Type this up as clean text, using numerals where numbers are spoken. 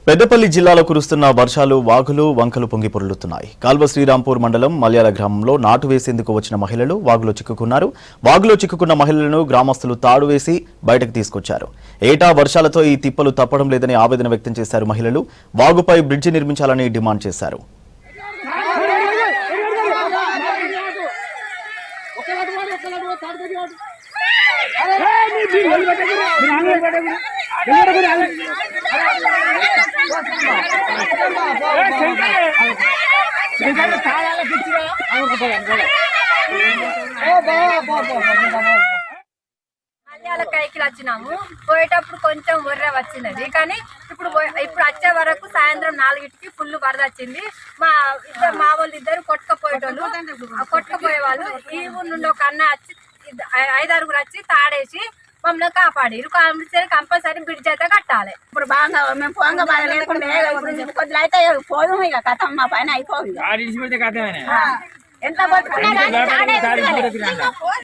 పెద్దపల్లి జిల్లాలో కురుస్తున్న వర్షాలు వాగులు వంకలు పొంగి పొర్లుతున్నాయి. కాల్వ శ్రీరాంపూర్ మండలం మల్యాల గ్రామంలో నాటు వేసేందుకు వచ్చిన మహిళలు వాగులో చిక్కుకున్నారు. వాగులో చిక్కుకున్న మహిళలను గ్రామస్తులు తాడు వేసి బయటకు తీసుకొచ్చారు. ఏటా వర్షాలతో ఈ తిప్పలు తప్పడం లేదని ఆవేదన వ్యక్తం చేశారు మహిళలు. వాగుపై బ్రిడ్జి నిర్మించాలని డిమాండ్ చేశారు. మల్యాల కైకిలు వచ్చినాము. పోయేటప్పుడు కొంచెం వర్ర వచ్చినది, కానీ ఇప్పుడు వచ్చే వరకు సాయంత్రం 4కి ఫుల్ వరద వచ్చింది. మా వాళ్ళు ఇద్దరు కొట్టుకపోయే వాళ్ళు. ఈ ఊరు నుండి ఒక అన్న వచ్చి 5-6 వచ్చి తాడేసి మమ్మల్ని కాపాడి కంపల్సరీ బ్రిడ్జ్ అయితే కట్టాలి. ఇప్పుడు బాగా మేము పోంగా బాగా లేకుండా కొద్దిగా అయితే పోదు ఇక కథ మా పైన అయిపోయింది. ఎంత